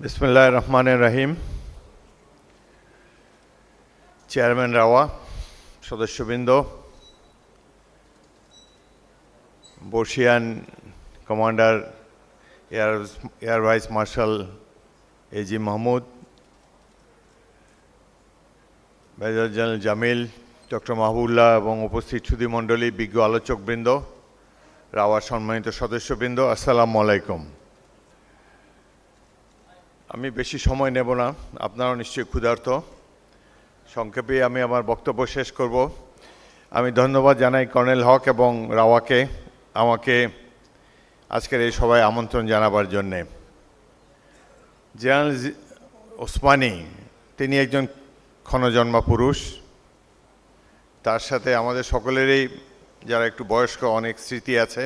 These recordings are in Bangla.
বিসমিল্লাহির রহমানির রহিম। চেয়ারম্যান রাওয়া, সদস্যবৃন্দ, বর্ষিয়ান commander air vice marshal AG Mahmud, major general Jamil, doctor Mahbubullah এবং উপস্থিত সুধীমণ্ডলী, বিজ্ঞ আলোচকবৃন্দ, রাওয়ার সম্মানিত সদস্যবৃন্দ, আসসালামু আলাইকুম। আমি বেশি সময় নেব না, আপনারাও নিশ্চয়ই ক্ষুধার্ত। সংক্ষেপে আমি আমার বক্তব্য শেষ করব। আমি ধন্যবাদ জানাই কর্নেল হক এবং রাওয়াকে আমাকে আজকের এই সভায় আমন্ত্রণ জানাবার জন্যে। জেনারেল ওসমানী তিনি একজন ক্ষণজন্মা পুরুষ। তার সাথে আমাদের সকলেরই যারা একটু বয়স্ক অনেক স্মৃতি আছে।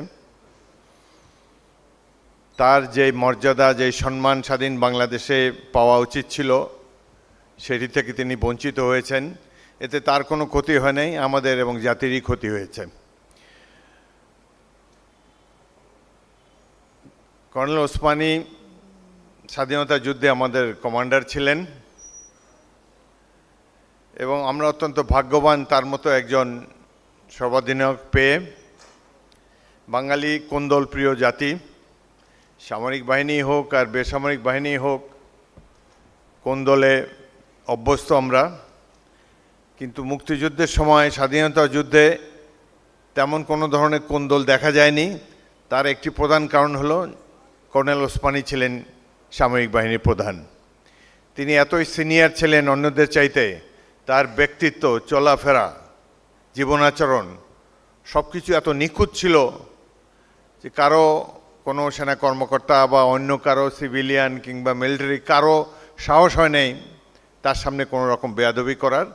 তার যে মর্যাদা, যে সম্মান স্বাধীন বাংলাদেশে পাওয়া উচিত ছিল সেটি থেকে তিনি বঞ্চিত হয়েছেন। এতে তার কোনো ক্ষতি হয় নাই, আমাদের এবং জাতিরই ক্ষতি হয়েছে। কর্নেল ওসমানী স্বাধীনতা যুদ্ধে আমাদের কমান্ডার ছিলেন এবং আমরা অত্যন্ত ভাগ্যবান তার মতো একজন সর্বাধিনায়ক পেয়ে। বাঙালি কোন্দল প্রিয় জাতি, সামরিক বাহিনী হোক আর বেসামরিক বাহিনী হোক, কোন্দলে অভ্যস্ত আমরা। কিন্তু মুক্তিযুদ্ধের সময়, স্বাধীনতা যুদ্ধে তেমন কোনো ধরনের কোন্দল দেখা যায়নি। তার একটি প্রধান কারণ হলো কর্নেল ওসমানী ছিলেন সামরিক বাহিনীর প্রধান। তিনি এতই সিনিয়র ছিলেন অন্যদের চাইতে, তার ব্যক্তিত্ব, চলাফেরা, জীবনাচরণ সব কিছু এত নিখুঁত ছিল যে কারো, কোনো সেনা কর্মকর্তা বা অন্য কারো সিভিলিয়ান কিংবা মিলিটারি কারো সাহস হয় নাই তার সামনে কোনো রকম বেয়াদবি করার।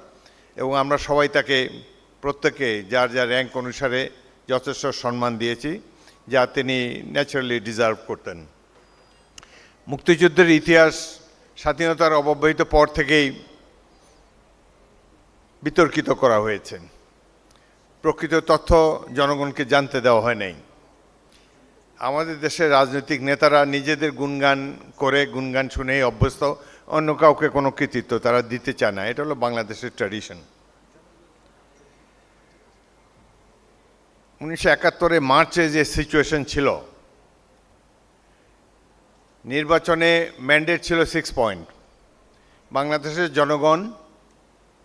এবং আমরা সবাই তাকে প্রত্যেকে যার যার র্যাঙ্ক অনুসারে যথেষ্ট সম্মান দিয়েছি, যা তিনি ন্যাচারালি ডিজার্ভ করতেন। মুক্তিযুদ্ধের ইতিহাস স্বাধীনতার অব্যবহিত পর থেকেই বিতর্কিত করা হয়েছে। প্রকৃত তথ্য জনগণকে জানতে দেওয়া হয় নাই। আমাদের দেশের রাজনৈতিক নেতারা নিজেদের গুণগান করে, গুণগান শুনেই অভ্যস্ত, অন্য কাউকে কোনো কৃতিত্ব তারা দিতে চায় না। এটা হলো বাংলাদেশের ট্র্যাডিশন। 1971 মার্চে যে সিচুয়েশন ছিল, নির্বাচনে ম্যান্ডেট ছিল 6 পয়েন্ট। বাংলাদেশের জনগণ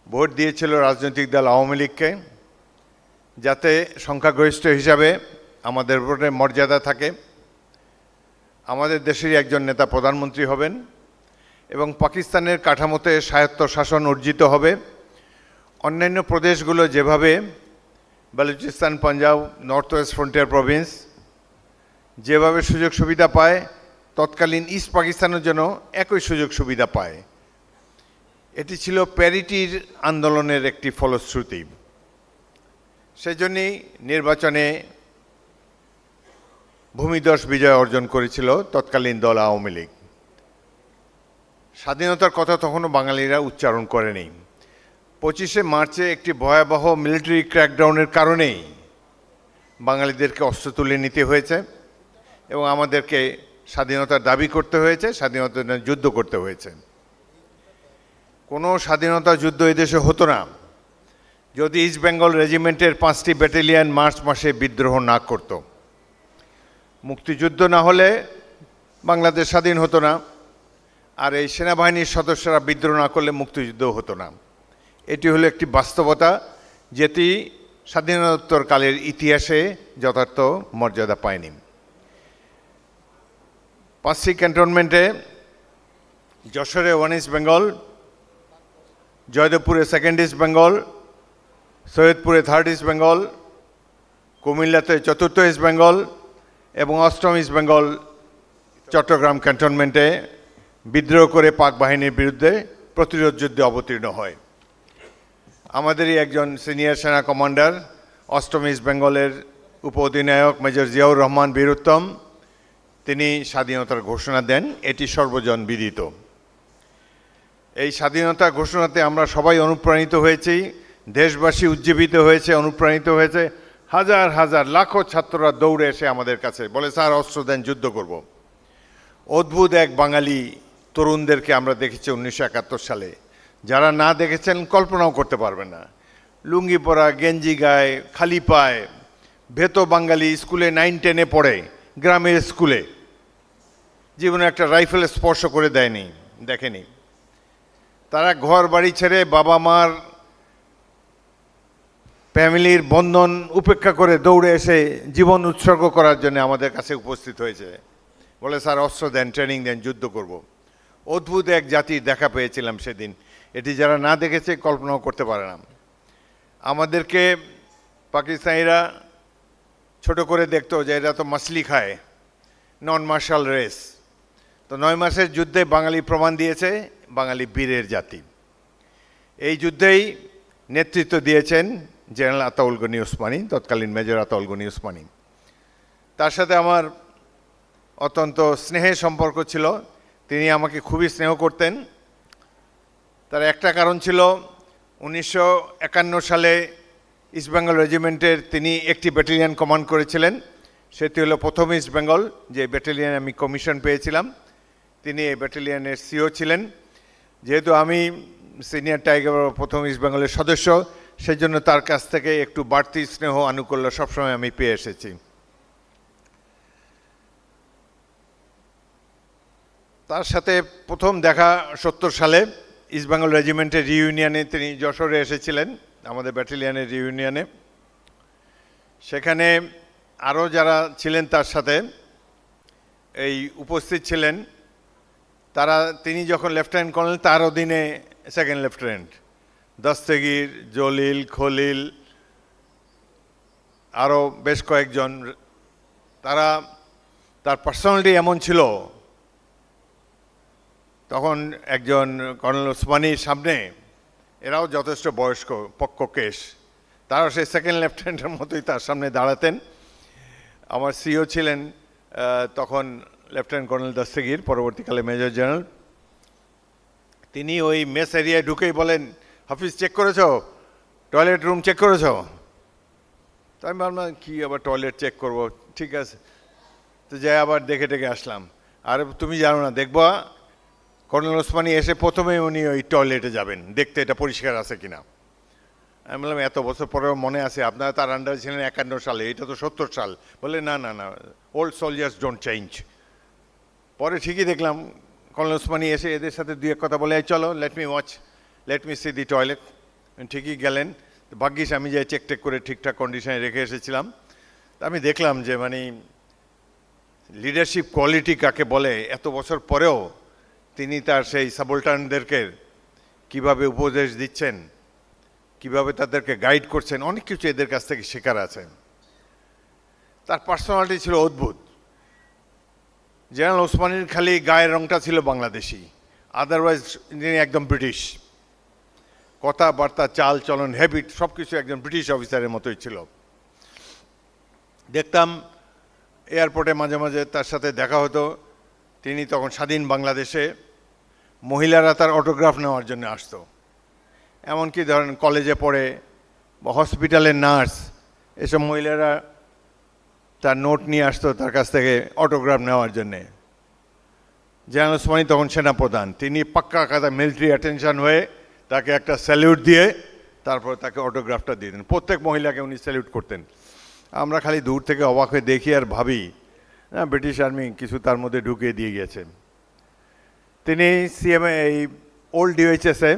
ভোট দিয়েছিল রাজনৈতিক দল আওয়ামী লীগকে, যাতে সংখ্যাগরিষ্ঠ হিসাবে আমাদের ভোটের মর্যাদা থাকে, আমাদের দেশেরই একজন নেতা প্রধানমন্ত্রী হবেন এবং পাকিস্তানের কাঠামোতে স্বায়ত্ত শাসন অর্জিত হবে। অন্যান্য প্রদেশগুলো যেভাবে Balochistan, Punjab, north West frontier Province যেভাবে সুযোগ সুবিধা পায়, তৎকালীন ইস্ট পাকিস্তানের জন্য একই সুযোগ সুবিধা পায়। এটি ছিল প্যারিটির আন্দোলনের একটি ফলশ্রুতি। সেজন্যই নির্বাচনে ভূমিধস বিজয় অর্জন করেছিল তৎকালীন দল আওয়ামী লীগ। স্বাধীনতার কথা তখনও বাঙালিরা উচ্চারণ করেনি। 25শে মার্চে একটি ভয়াবহ মিলিটারি ক্র্যাকডাউনের কারণেই বাঙালিদেরকে অস্ত্র তুলে নিতে হয়েছে এবং আমাদেরকে স্বাধীনতার দাবি করতে হয়েছে, স্বাধীনতার জন্য যুদ্ধ করতে হয়েছে। কোনো স্বাধীনতা যুদ্ধ এদেশে হতো না যদি ইস্ট বেঙ্গল রেজিমেন্টের 5টি ব্যাটালিয়ন মার্চ মাসে বিদ্রোহ না করত। মুক্তিযুদ্ধ না হলে বাংলাদেশ স্বাধীন হতো না, আর এই সেনাবাহিনীর সদস্যরা বিদ্রোহ না করলে মুক্তিযুদ্ধ হতো না। এটি হলো একটি বাস্তবতা, যেটি স্বাধীনোত্তরকালের ইতিহাসে যথার্থ মর্যাদা পায়নি। 5টি ক্যান্টনমেন্টে, যশোরে 1 ইস্ট বেঙ্গল, জয়দেবপুরে 2nd ইস্ট বেঙ্গল, সৈয়দপুরে 3rd ইস্ট বেঙ্গল, কুমিল্লাতে 4th ইস্ট বেঙ্গল এবং 8ম ইস্ট বেঙ্গল চট্টগ্রাম ক্যান্টনমেন্টে বিদ্রোহ করে পাক বাহিনীর বিরুদ্ধে প্রতিরোধ যুদ্ধে অবতীর্ণ হয়। আমাদেরই একজন সিনিয়র সেনা কমান্ডার, 8ম ইস্ট বেঙ্গলের উপ অধিনায়ক মেজর জিয়াউর রহমান বীরুত্তম, তিনি স্বাধীনতার ঘোষণা দেন। এটি সর্বজন বিদিত। এই স্বাধীনতা ঘোষণাতে আমরা সবাই অনুপ্রাণিত হয়েছি, দেশবাসী উজ্জীবিত হয়েছে, অনুপ্রাণিত হয়েছে। হাজার হাজার লাখো ছাত্ররা দৌড়ে এসে আমাদের কাছে বলে, স্যার অস্ত্র দেন, যুদ্ধ করব। অদ্ভুত এক বাঙালি তরুণদেরকে আমরা দেখেছি 1971 সালে। যারা না দেখেছেন কল্পনাও করতে পারবেন না। লুঙ্গি পরা, গেঞ্জি গায়ে, খালি পায়ে, ভেতো বাঙালি, স্কুলে 9-10-এ পড়ে, গ্রামের স্কুলে, জীবনে একটা রাইফেল স্পর্শ করে দেখেনি। তারা ঘর বাড়ি ছেড়ে বাবা মার ফ্যামিলির বন্ধন উপেক্ষা করে দৌড়ে এসে জীবন উৎসর্গ করার জন্য আমাদের কাছে উপস্থিত হয়েছে। বলে স্যার অস্ত্র দেন, ট্রেনিং দেন, যুদ্ধ করব। অদ্ভুত এক জাতির দেখা পেয়েছিলাম সেদিন। এটি যারা না দেখেছে কল্পনাও করতে পারে না। আমাদেরকে পাকিস্তানিরা ছোট করে দেখতো যে এরা তো মাছলি খায়, নন মার্শাল রেস। তো 9 মাসের যুদ্ধে বাঙালি প্রমাণ দিয়েছে বাঙালি বীরের জাতি। এই যুদ্ধেই নেতৃত্ব দিয়েছেন জেনারেল আতাউল গনি ওসমানী, তৎকালীন মেজর আতাউল গনি ওসমানী। তার সাথে আমার অত্যন্ত স্নেহের সম্পর্ক ছিল। তিনি আমাকে খুবই স্নেহ করতেন। তার একটা কারণ ছিল, 1951 সালে ইস্ট বেঙ্গল রেজিমেন্টের তিনি একটি ব্যাটালিয়ন কমান্ড করেছিলেন। সেটি হলো প্রথম ইস্ট বেঙ্গল, যে ব্যাটালিয়নে আমি কমিশন পেয়েছিলাম। তিনি এই ব্যাটালিয়নের সিও ছিলেন। যেহেতু আমি সিনিয়র টাইগার প্রথম ইস্ট বেঙ্গলের সদস্য, সেই জন্য তার কাছ থেকে একটু বাড়তি স্নেহ আনুকূল্য সবসময় আমি পেয়ে এসেছি। তার সাথে প্রথম দেখা 70 সালে ইস্ট বেঙ্গল রেজিমেন্টের রিইউনিয়নে তিনি যশোরে এসেছিলেন, আমাদের ব্যাটালিয়নের রিইউনিয়নে। সেখানে আরও যারা ছিলেন তার সাথে এই উপস্থিত ছিলেন, তিনি যখন লেফটেন্যান্ট কর্নেল, তার অধীনে সেকেন্ড লেফটেন্যান্ট দস্তগীর, জলিল, খলিল, আরও বেশ কয়েকজন। তার পার্সোনালিটি এমন ছিল, তখন একজন কর্নেল ওসমানীর সামনে এরাও যথেষ্ট বয়স্ক পক্ককেশ, তারাও সেই সেকেন্ড লেফটেন্যান্টের মতোই তার সামনে দাঁড়াতেন। আমার সিও ছিলেন তখন লেফটেন্যান্ট কর্নেল দস্তগীর, পরবর্তীকালে মেজর জেনারেল। তিনি ওই মেস এরিয়ায় ঢুকেই বলেন, হাফিজ চেক করেছো, টয়লেট রুম চেক করেছো? তো আমি ভাবলাম কি আবার টয়লেট চেক করব, ঠিক আছে। তো যাই আবার দেখে আসলাম। আর তুমি জানো না, দেখবা কর্নেল ওসমানী এসে প্রথমেই উনি ওই টয়লেটে যাবেন দেখতে এটা পরিষ্কার আছে কিনা। আমি বললাম এত বছর পরেও মনে আছে, আপনারা তার আন্ডারে ছিলেন 51 সালে, এটা তো 70 সাল। বলে না, ওল্ড সোলজার্স ডোন্ট চেঞ্জ। পরে ঠিকই দেখলাম কর্নেল ওসমানী এসে এদের সাথে দুই এক কথা বলে, চলো লেট মি সি দি টয়লেট। ঠিকই গেলেন। ভাগ্যিস আমি যে চেক করে ঠিকঠাক কন্ডিশনে রেখে এসেছিলাম। আমি দেখলাম যে মানে লিডারশিপ কোয়ালিটি কাকে বলে। এত বছর পরেও তিনি তার সেই সাবঅল্টার্নদেরকে কিভাবে উপদেশ দিচ্ছেন, কিভাবে তাদেরকে গাইড করছেন, অনেক কিছু এদের কাছ থেকে শেখার আছে। তার পার্সোনালিটি ছিল অদ্ভুত। জেনারেল ওসমানীর খালি গায়ের রংটা ছিল বাংলাদেশি, আদারওয়াইজ তিনি একদম ব্রিটিশ। কথাবার্তা, চাল চলন, হ্যাবিট সব কিছু একজন ব্রিটিশ অফিসারের মতোই ছিল। দেখতাম এয়ারপোর্টে মাঝে মাঝে তার সাথে দেখা হতো। তিনি তখন স্বাধীন বাংলাদেশে, মহিলারা তার অটোগ্রাফ নেওয়ার জন্য আসতো। এমনকি ধরেন কলেজে পড়ে বা হসপিটালের নার্স, এসব মহিলারা তার নোট নিয়ে আসতো তার কাছ থেকে অটোগ্রাফ নেওয়ার জন্যে। জেনারেল ওসমানী তখন সেনাপ্রধান, তিনি পাক্কা কাদা মিলিটারি অ্যাটেনশন হয়ে তাকে একটা স্যালিউট দিয়ে তারপর তাকে অটোগ্রাফটা দিয়ে দেন। প্রত্যেক মহিলাকে উনি স্যালিউট করতেন। আমরা খালি দূর থেকে অবাক হয়ে দেখি আর ভাবি, না ব্রিটিশ আর্মি কিছু তার মধ্যে ঢুকিয়ে দিয়ে গেছে। তিনি সিএমএ এই ওল্ড ডিওএইচএসে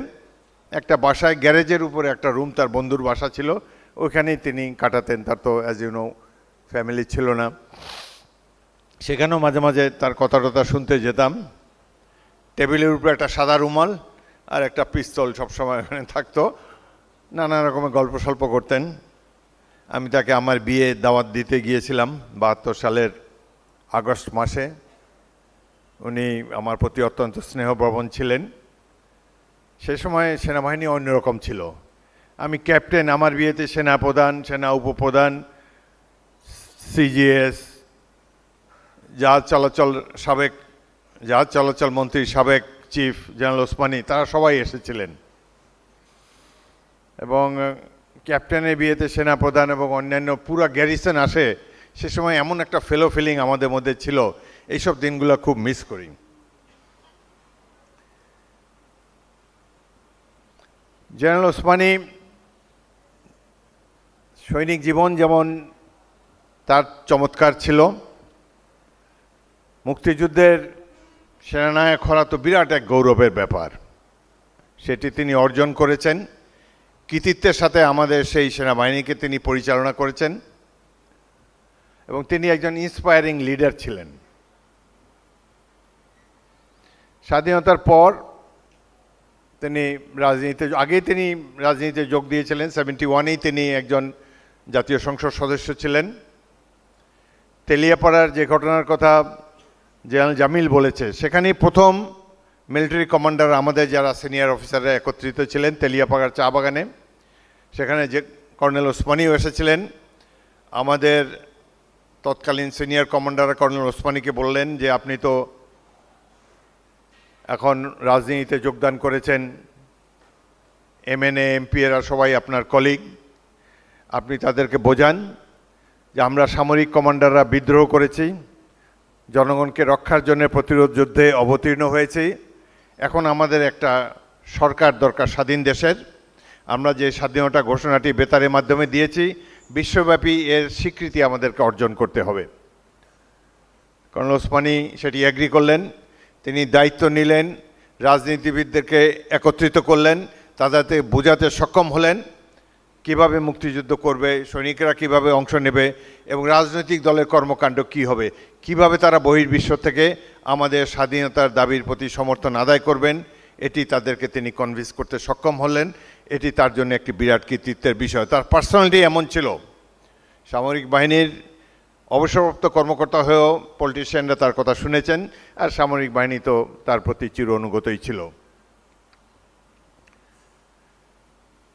একটা বাসায়, গ্যারেজের উপরে একটা রুম তার বন্ধুর বাসা ছিল, ওইখানেই তিনি কাটাতেন। তার তো অ্যাজ ইউ নো ফ্যামিলি ছিল না। সেখানেও মাঝে মাঝে তার কথা টথা শুনতে যেতাম। টেবিলের উপরে একটা সাদা রুমাল আর একটা পিস্তল সবসময় ওখানে থাকতো। নানা রকমের গল্প সল্প করতেন। আমি তাকে আমার বিয়ে দাওয়াত দিতে গিয়েছিলাম 72 সালের আগস্ট মাসে। উনি আমার প্রতি অত্যন্ত স্নেহপ্রবণ ছিলেন। সে সময় সেনাবাহিনী অন্যরকম ছিল। আমি ক্যাপ্টেন, আমার বিয়েতে সেনাপ্রধান, সেনা উপপ্রধান, সিজিএস, জাহাজ চলাচল মন্ত্রী সাবেক চিফ জেনারেল ওসমানী, তারা সবাই এসেছিলেন। এবং ক্যাপ্টেনের বিয়েতে সেনাপ্রধান এবং অন্যান্য পুরো গ্যারিসন আসে। সে সময় এমন একটা ফিলিং আমাদের মধ্যে ছিল, এইসব দিনগুলো খুব মিস করি। জেনারেল ওসমানী সৈনিক জীবন যেমন তার চমৎকার ছিল, মুক্তিযুদ্ধের সেনানায়ক হওয়া তো বিরাট এক গৌরবের ব্যাপার। সেটি তিনি অর্জন করেছেন, কৃতিত্বের সাথে আমাদের সেই সেনাবাহিনীকে তিনি পরিচালনা করেছেন এবং তিনি একজন ইন্সপায়ারিং লিডার ছিলেন। স্বাধীনতার পর তিনি তিনি রাজনীতিতে যোগ দিয়েছিলেন। 71-এই তিনি একজন জাতীয় সংসদ সদস্য ছিলেন। তেলিয়াপাড়ার যে ঘটনার কথা জেনারেল জামিল বলেছে, সেখানেই প্রথম মিলিটারি কমান্ডার আমাদের যারা সিনিয়র অফিসাররা একত্রিত ছিলেন তেলিয়াপাড়ার চা বাগানে। সেখানে যে কর্নেল ওসমানীও এসেছিলেন। আমাদের তৎকালীন সিনিয়র কমান্ডার কর্নেল ওসমানীকে বললেন যে আপনি তো এখন রাজনীতিতে যোগদান করেছেন, MNA MP এরা সবাই আপনার কলিগ, আপনি তাদেরকে বোঝান যে আমরা সামরিক কমান্ডাররা বিদ্রোহ করেছি, জনগণকে রক্ষার জন্য প্রতিরোধ যুদ্ধে অবতীর্ণ হয়েছি। এখন আমাদের একটা সরকার দরকার স্বাধীন দেশের। আমরা যে স্বাধীনতা ঘোষণাটি বেতারের মাধ্যমে দিয়েছি, বিশ্বব্যাপী এর স্বীকৃতি আমাদেরকে অর্জন করতে হবে। কর্নেল ওসমানী সেটি এগ্রি করলেন। তিনি দায়িত্ব নিলেন, রাজনীতিবিদদেরকে একত্রিত করলেন, তাদেরকে বোঝাতে সক্ষম হলেন কিভাবে মুক্তিযুদ্ধ করবে, সৈনিকরা কিভাবে অংশ নেবে এবং রাজনৈতিক দলের কর্মকাণ্ড কি হবে, কিভাবে তারা বহির্বিশ্ব থেকে আমাদের স্বাধীনতার দাবির প্রতি সমর্থন আদায় করবেন, এটি তাদেরকে তিনি কনভিন্স করতে সক্ষম হলেন। এটি তার জন্য একটি বিরাট কৃতিত্বের বিষয়। তার পার্সোনালিটি এমন ছিল, সামরিক বাহিনীর অবসরপ্রাপ্ত কর্মকর্তা হয়েও পলিটিশিয়ানরা তার কথা শুনেছেন, আর সামরিক বাহিনী তো তার প্রতি চির অনুগতই ছিল।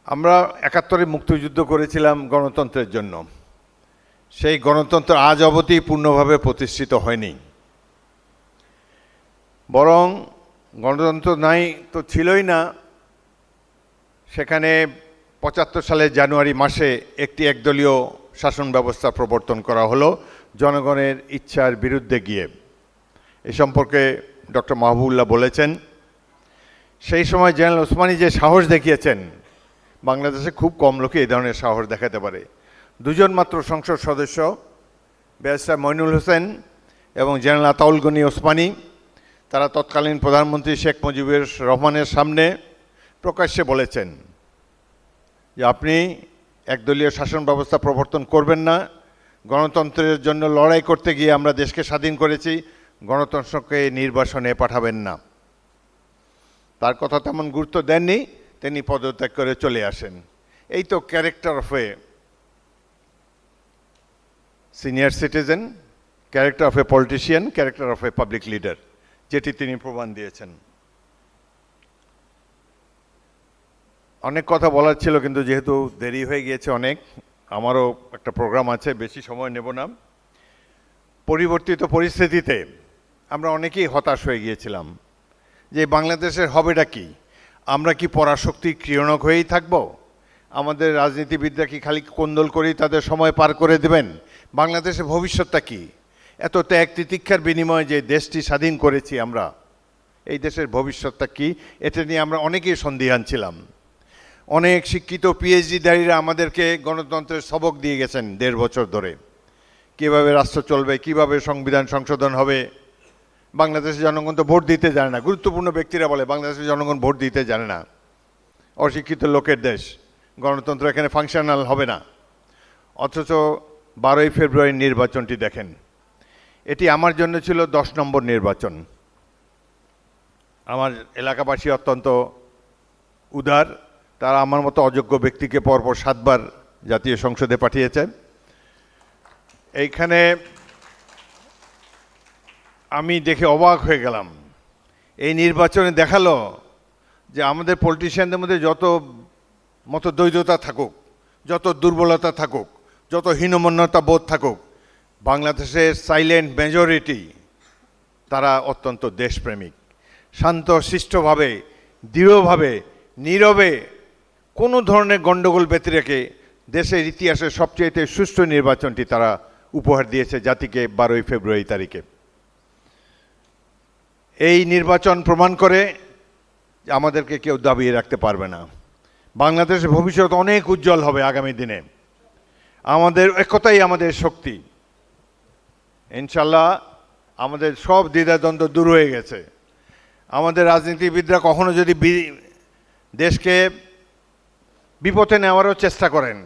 আমরা 71-এ মুক্তিযুদ্ধ করেছিলাম গণতন্ত্রের জন্য। সেই গণতন্ত্র আজ অবধি পূর্ণভাবে প্রতিষ্ঠিত হয়নি, বরং গণতন্ত্র নাই তো ছিলই না। সেখানে 75 সালের জানুয়ারি মাসে একটি একদলীয় শাসন ব্যবস্থা প্রবর্তন করা হলো জনগণের ইচ্ছার বিরুদ্ধে গিয়ে। এ সম্পর্কে ডক্টর মাহবুবুল্লাহ বলেছেন, সেই সময় জেনারেল ওসমানী যে সাহস দেখিয়েছেন, বাংলাদেশে খুব কম লোকে এই ধরনের সাহস দেখাতে পারে। দুজন মাত্র সংসদ সদস্য ব্যারিস্টার মইনুল হোসেন এবং জেনারেল আতাউল গনি ওসমানী, তারা তৎকালীন প্রধানমন্ত্রী শেখ মুজিবুর রহমানের সামনে প্রকাশ্যে বলেছেন যে আপনি একদলীয় শাসন ব্যবস্থা প্রবর্তন করবেন না, গণতন্ত্রের জন্য লড়াই করতে গিয়ে আমরা দেশকে স্বাধীন করেছি, গণতন্ত্রকে নির্বাসনে পাঠাবেন না। তার কথা তেমন গুরুত্ব দেননি, তিনি পদত্যাগ করে চলে আসেন। এই তো character of a senior citizen, character of A politician, character of a public leader, যেটি তিনি প্রমাণ দিয়েছেন। অনেক কথা বলার ছিল, কিন্তু যেহেতু দেরি হয়ে গিয়েছে অনেক, আমারও একটা প্রোগ্রাম আছে, বেশি সময় নেব না। পরিবর্তিত পরিস্থিতিতে আমরা অনেকেই হতাশ হয়ে গিয়েছিলাম যে বাংলাদেশের হবেটা কি? আমরা কি পরাশক্তির ক্রিয়নক হয়েই থাকব? আমাদের রাজনীতিবিদরা কি খালি কোন্দল করেই তাদের সময় পার করে দেবেন? বাংলাদেশের ভবিষ্যৎটা কি? এত ত্যাগ তিতিক্ষার বিনিময়ে যে দেশটি স্বাধীন করেছি আমরা, এই দেশের ভবিষ্যৎটা কি? এটা নিয়ে আমরা অনেকেই সন্দিহান ছিলাম। অনেক শিক্ষিত পিএইচডিধারীরা আমাদেরকে গণতন্ত্রের সবক দিয়ে গেছেন 1.5 বছর ধরে, কীভাবে রাষ্ট্র চলবে, কিভাবে সংবিধান সংশোধন হবে। বাংলাদেশের জনগণ তো ভোট দিতে জানে না। গুরুত্বপূর্ণ ব্যক্তিরা বলে বাংলাদেশের জনগণ ভোট দিতে জানে না, অশিক্ষিত লোকের দেশ, গণতন্ত্র এখানে ফাংশনাল হবে না। অথচ 12ই ফেব্রুয়ারির নির্বাচনটি দেখেন, এটি আমার জন্য ছিল 10 নম্বর নির্বাচন। আমার এলাকাবাসী অত্যন্ত উদার, তারা আমার মতো অযোগ্য ব্যক্তিকে পরপর 7 বার জাতীয় সংসদে পাঠিয়েছেন। এইখানে আমি দেখে অবাক হয়ে গেলাম। এই নির্বাচনে দেখালো যে আমাদের পলিটিশিয়ানদের মধ্যে যত মতদ্বৈধতা থাকুক, যত দুর্বলতা থাকুক, যত হীনমন্যতা বোধ থাকুক, বাংলাদেশের সাইলেন্ট মেজরিটি তারা অত্যন্ত দেশপ্রেমিক, শান্ত শিষ্টভাবে, দৃঢ়ভাবে, নীরবে, কোনো ধরনের গণ্ডগোল ব্যতি রেখে দেশের ইতিহাসের সবচেয়ে সুষ্ঠু নির্বাচনটি তারা উপহার দিয়েছে জাতিকে 12ই ফেব্রুয়ারি তারিখে। এই নির্বাচন প্রমাণ করে যে আমাদেরকে কেউ দাবিয়ে রাখতে পারবে না। বাংলাদেশের ভবিষ্যৎ অনেক উজ্জ্বল হবে আগামী দিনে। আমাদের একতাই আমাদের শক্তি। ইনশাল্লাহ আমাদের সব দ্বিধাদ্বন্দ্ব দূর হয়ে গেছে। আমাদের রাজনীতিবিদরা কখনো যদি দেশকে বিপথে নেওয়ারও চেষ্টা করেন,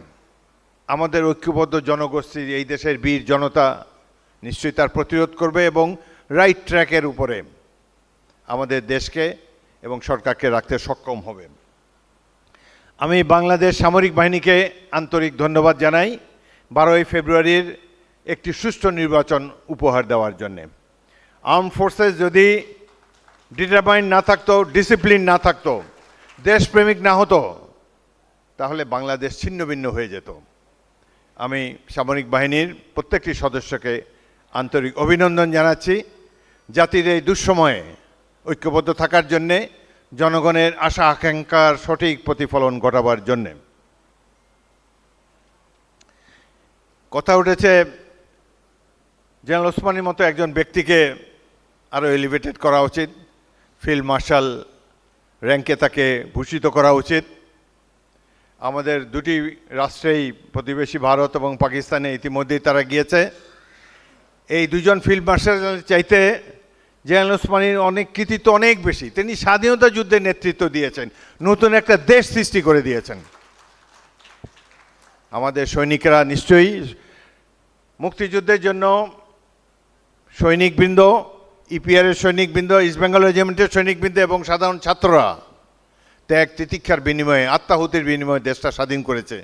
আমাদের ঐক্যবদ্ধ জনগোষ্ঠী, এই দেশের বীর জনতা নিশ্চয়ই তার প্রতিরোধ করবে এবং রাইট ট্র্যাকের উপরে আমাদের দেশকে এবং সরকারকে রাখতে সক্ষম হবে। আমি বাংলাদেশ সামরিক বাহিনীকে আন্তরিক ধন্যবাদ জানাই 12ই ফেব্রুয়ারির একটি সুষ্ঠু নির্বাচন উপহার দেওয়ার জন্যে। আর্ম ফোর্সেস যদি ডিটারমাইন্ড না থাকতো, ডিসিপ্লিন না থাকতো, দেশপ্রেমিক না হতো, তাহলে বাংলাদেশ ছিন্ন ভিন্ন হয়ে যেত। আমি সামরিক বাহিনীর প্রত্যেকটি সদস্যকে আন্তরিক অভিনন্দন জানাচ্ছি জাতির এই দুঃসময়ে ঐক্যবদ্ধ থাকার জন্যে, জনগণের আশা আকাঙ্ক্ষার সঠিক প্রতিফলন ঘটাবার জন্যে। কথা উঠেছে জেনারেল ওসমানীর মতো একজন ব্যক্তিকে আরও এলিভেটেড করা উচিত, ফিল্ড মার্শাল র্যাঙ্কে তাকে ভূষিত করা উচিত। আমাদের দুটি রাষ্ট্রেই, প্রতিবেশী ভারত এবং পাকিস্তানে ইতিমধ্যেই তারা গিয়েছে। এই দুজন ফিল্ড মার্শাল চাইতে জেনারেল ওসমানীর অনেক কৃতিত্ব অনেক বেশি। তিনি স্বাধীনতা যুদ্ধের নেতৃত্ব দিয়েছেন, নতুন একটা দেশ সৃষ্টি করে দিয়েছেন। আমাদের সৈনিকেরা নিশ্চয়ই মুক্তিযুদ্ধের জন্য সৈনিকবৃন্দ, ইপিআরের সৈনিকবৃন্দ, ইস্ট বেঙ্গল রেজিমেন্টের সৈনিকবৃন্দ এবং সাধারণ ছাত্ররা ত্যাগ তিতিক্ষার বিনিময়ে, আত্মাহুতির বিনিময়ে দেশটা স্বাধীন করেছে।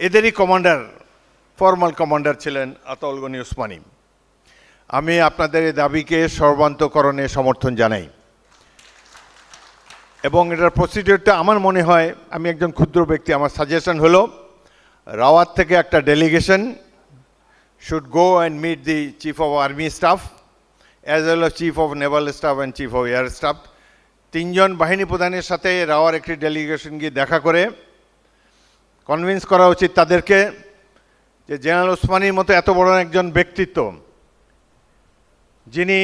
এদেরই কমান্ডার, ফর্মাল কমান্ডার ছিলেন আতাউল গনি ওসমানী। আমি আপনাদের এই দাবিকে সর্বান্তকরণে সমর্থন জানাই এবং এটার প্রসিডিওরটা আমার মনে হয়, আমি একজন ক্ষুদ্র ব্যক্তি, আমার সাজেশন হলো রাওয়াত থেকে একটা delegation should go and meet the Chief of Army Staff as well as Chief of Naval Staff and Chief of Air Staff। তিনজন বাহিনী প্রধানের সাথে রাওয়ার একটি ডেলিগেশন গিয়ে দেখা করে কনভিন্স করা উচিত তাদেরকে যে জেনারেল ওসমানীর মতো এত বড় একজন ব্যক্তিত্ব, যিনি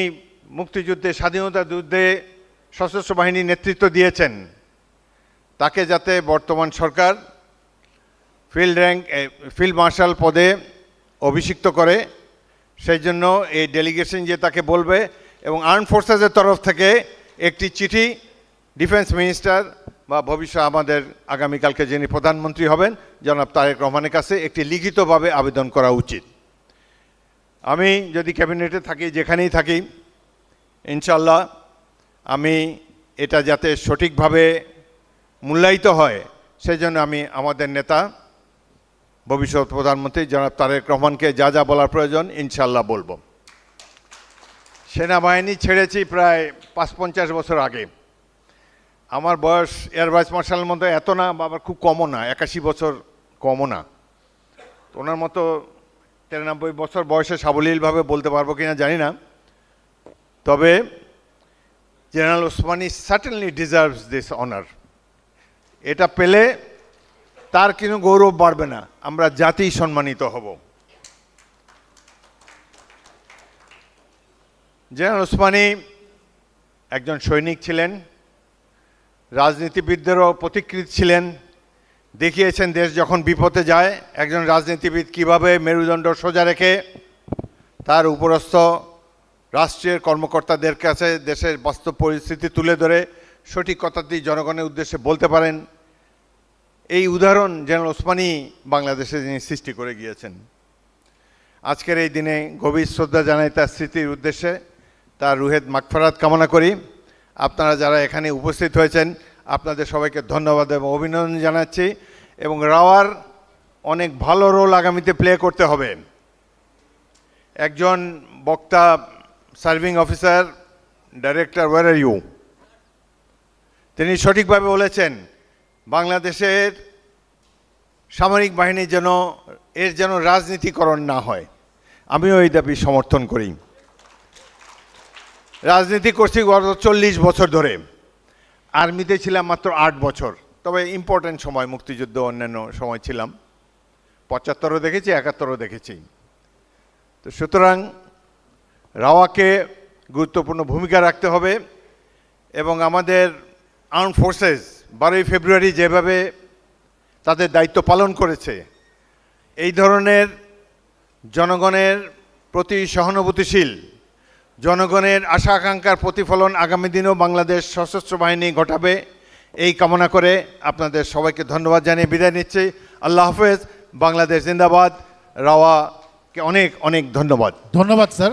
মুক্তিযুদ্ধে, স্বাধীনতা যুদ্ধে সশস্ত্র বাহিনীর নেতৃত্ব দিয়েছেন, তাকে যাতে বর্তমান সরকার ফিল্ড মার্শাল পদে অভিষিক্ত করে, সেই জন্য এই ডেলিগেশন যে তাকে বলবে এবং আর্ম ফোর্সেসের তরফ থেকে একটি চিঠি ডিফেন্স মিনিস্টার বা ভবিষ্যৎ আমাদের আগামীকালকে যিনি প্রধানমন্ত্রী হবেন জনাব তারেক রহমানের কাছে একটি লিখিতভাবে আবেদন করা উচিত। আমি যদি ক্যাবিনেটে থাকি, যেখানেই থাকি, ইনশাল্লাহ আমি এটা যাতে সঠিকভাবে মূল্যায়িত হয় সেই জন্য আমি আমাদের নেতা ভবিষ্যৎ প্রধানমন্ত্রী জনাব তারেক রহমানকে যা যা বলার প্রয়োজন ইনশাল্লাহ বলবো। সেনাবাহিনী ছেড়েছি প্রায় ৫-৫০ বছর আগে। আমার বয়স এয়ার ভাইস মার্শালের মতো এত না, আবার খুব কমও না, ৮১ বছর কমও না। ওনার মতো ৯৩ বছর বয়সে সাবলীলভাবে বলতে পারবো কিনা জানি না, তবে general Osmani certainly deserves this honour. এটা পেলে তার কোনো গৌরব বাড়বে না, আমরা জাতিই সম্মানিত হব। জেনারেল ওসমানী একজন সৈনিক ছিলেন, রাজনীতিবিদদেরও পথিকৃৎ ছিলেন। দেখিয়েছেন দেশ যখন বিপদে যায় একজন রাজনীতিবিদ কিভাবে মেরুদণ্ড সোজা রেখে তার উপরস্থ রাষ্ট্রের কর্মকর্তাদের কাছে দেশের বাস্তব পরিস্থিতি তুলে ধরে সঠিক কথাটি জনগণের উদ্দেশ্যে বলতে পারেন। এই উদাহরণ জেনারেল ওসমানী বাংলাদেশে যিনি সৃষ্টি করে গিয়েছেন। আজকের এই দিনে গভীর শ্রদ্ধা জানাই তার স্মৃতির উদ্দেশ্যে, তার রুহের মাগফিরাত কামনা করি। আপনারা যারা এখানে উপস্থিত হয়েছেন আপনাদের সবাইকে ধন্যবাদ এবং অভিনন্দন জানাচ্ছি এবং রাওয়ার অনেক ভালো রোল আগামীতে প্লে করতে হবে। একজন বক্তা, serving officer, director, where are you, তিনি সঠিকভাবে বলেছেন বাংলাদেশের সামরিক বাহিনীর যেন রাজনীতিকরণ না হয়। আমিও এই দাবি সমর্থন করি। রাজনীতি করছি গত 40 বছর ধরে, আর্মিতে ছিলাম মাত্র 8 বছর, তবে ইম্পর্টেন্ট সময় মুক্তিযুদ্ধ অন্যান্য সময় ছিলাম। 75ও দেখেছি, 71ও দেখেছি। তো সুতরাং রাওয়াকে গুরুত্বপূর্ণ ভূমিকা রাখতে হবে এবং আমাদের আর্ম ফোর্সেস ফেব্রুয়ারি যেভাবে তাদের দায়িত্ব পালন করেছে, এই ধরনের জনগণের প্রতি সহানুভূতিশীল, জনগণের আশা আকাঙ্ক্ষার প্রতিফলন আগামী দিনেও বাংলাদেশ সশস্ত্র বাহিনী ঘটাবে, এই কামনা করে আপনাদের সবাইকে ধন্যবাদ জানিয়ে বিদায় নিচ্ছি। আল্লাহ হাফেজ। বাংলাদেশ জিন্দাবাদ। রাওয়াকে অনেক অনেক ধন্যবাদ। ধন্যবাদ স্যার।